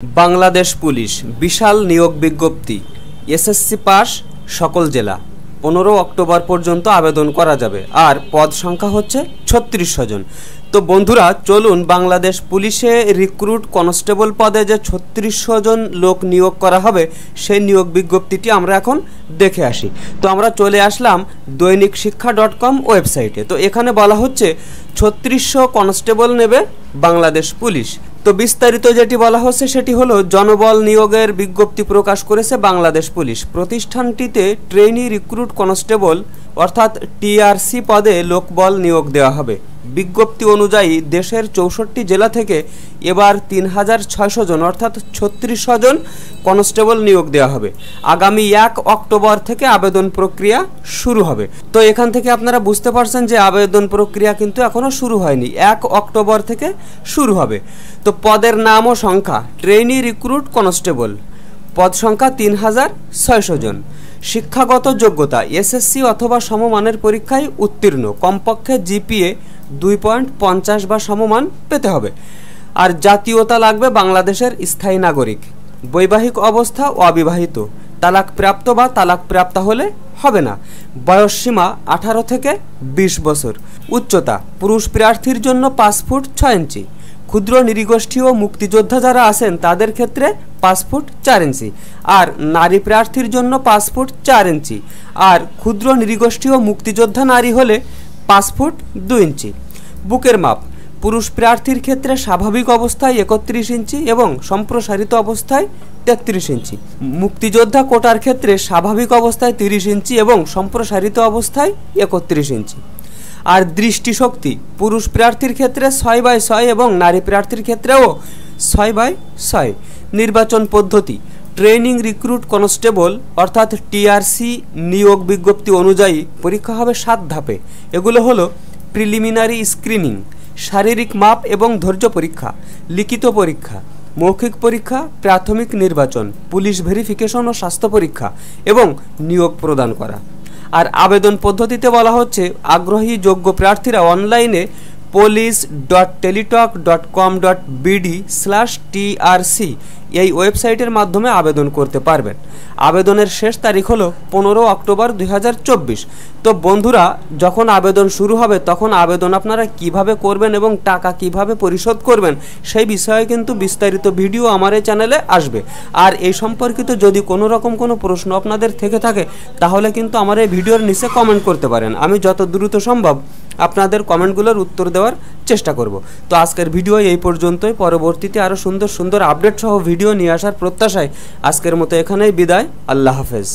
Bangladesh police বিশাল নিয়োগ বিজ্ঞপ্তি। SSC pass সকল জেলা 15 অক্টোবর পর্যন্ত আবেদন করা যাবে। আর পদ সংখ্যা হচ্ছে 3600 জন। তো বন্ধুরা চলুন বাংলাদেশ পুলিশে রিক্রুট কনস্টেবল পদে যে 3600 জন লোক নিয়োগ করা হবে সেই নিয়োগ বিজ্ঞপ্তিটি আমরা এখন দেখে আসি। তো আমরা চলে আসলাম দৈনিকশিক্ষা.com ওয়েবসাইটে। তো এখানে বলা হচ্ছে 3600 কনস্টেবল নেবে বাংলাদেশ পুলিশ। তো বিস্তারিত যেটি বলা হচ্ছে সেটি হলো জনবল নিয়োগের বিজ্ঞপ্তি প্রকাশ করেছে বাংলাদেশ পুলিশ। প্রতিষ্ঠানটিতে ট্রেনি রিক্রুট কনস্টেবল অর্থাৎ টিআরসি পদে লোকবল নিয়োগ দেওয়া হবে। বিজ্ঞপ্তি অনুযায়ী দেশের 64 জেলা থেকে এবার 3600 জন অর্থাৎ 3600 জন কনস্টেবল নিয়োগ দেওয়া হবে। আগামী 1 অক্টোবর থেকে আবেদন প্রক্রিয়া শুরু হবে। তো এখান থেকে আপনারা বুঝতে পারছেন যে আবেদন প্রক্রিয়া কিন্তু এখনও শুরু হয়নি, 1 অক্টোবর থেকে শুরু হবে। তো পদের নাম ও সংখ্যা ট্রেনি রিক্রুট কনস্টেবল, পদ সংখ্যা 3600 জন। শিক্ষাগত যোগ্যতা এসএসসি অথবা সমমানের পরীক্ষায় উত্তীর্ণ, কমপক্ষে জিপিএ 2.50 বা সমমান পেতে হবে। আর জাতীয়তা লাগবে বাংলাদেশের স্থায়ী নাগরিক। বৈবাহিক অবস্থা অবিবাহিত, তালাকপ্রাপ্ত বা তালাকপ্রাপ্তা হলে হবে না। বয়সসীমা 18 থেকে 20 বছর। উচ্চতা পুরুষ প্রার্থীর জন্য 5 ফুট 6 ইঞ্চি। ক্ষুদ্র নৃগোষ্ঠী ও মুক্তিযোদ্ধা যারা আছেন তাদের ক্ষেত্রে 5 ফুট 4 ইঞ্চি। আর নারী প্রার্থীর জন্য 5 ফুট 4 ইঞ্চি। আর ক্ষুদ্র নৃগোষ্ঠী ও মুক্তিযোদ্ধা নারী হলে 5 ফুট 2 ইঞ্চি। বুকের মাপ পুরুষ প্রার্থীর ক্ষেত্রে স্বাভাবিক অবস্থায় 31 ইঞ্চি এবং সম্প্রসারিত অবস্থায় 33 ইঞ্চি। মুক্তিযোদ্ধা কোটার ক্ষেত্রে স্বাভাবিক অবস্থায় 30 ইঞ্চি এবং সম্প্রসারিত অবস্থায় 31 ইঞ্চি। আর দৃষ্টিশক্তি পুরুষ প্রার্থীর ক্ষেত্রে 6/6 এবং নারী প্রার্থীর ক্ষেত্রেও 6/6। নির্বাচন পদ্ধতি ট্রেনিং রিক্রুট কনস্টেবল অর্থাৎ টিআরসি নিয়োগ বিজ্ঞপ্তি অনুযায়ী পরীক্ষা হবে 7 ধাপে। এগুলো হলো প্রিলিমিনারি স্ক্রিনিং, শারীরিক মাপ এবং ধৈর্য পরীক্ষা, লিখিত পরীক্ষা, মৌখিক পরীক্ষা, প্রাথমিক নির্বাচন, পুলিশ ভেরিফিকেশন ও স্বাস্থ্য পরীক্ষা এবং নিয়োগ প্রদান করা। আর আবেদন পদ্ধতিতে বলা হচ্ছে আগ্রহী যোগ্য প্রার্থীরা অনলাইনে police.teletalk.com.bd/trc এই ওয়েবসাইটের মাধ্যমে আবেদন করতে পারবেন। আবেদনের শেষ তারিখ হলো 15 অক্টোবর 2024। তো বন্ধুরা যখন আবেদন শুরু হবে তখন আবেদন আপনারা কিভাবে করবেন এবং টাকা কিভাবে পরিশোধ করবেন সেই বিষয়ে কিন্তু বিস্তারিত ভিডিও আমার এই চ্যানেলে আসবে। আর এই সম্পর্কিত যদি কোনো রকম কোনো প্রশ্ন আপনাদের থেকে থাকে তাহলে কিন্তু আমার এই ভিডিওর নিচে কমেন্ট করতে পারেন। আমি যত দ্রুত সম্ভব আপনাদের কমেন্টগুলোর উত্তর দেওয়ার চেষ্টা করব। তো আজকের ভিডিও এই পর্যন্তই। পরবর্তীতে আরও সুন্দর সুন্দর আপডেট সহ ভিডিও নিয়ে আসার প্রত্যাশায় আজকের মতো এখানেই বিদায়। আল্লাহ হাফেজ।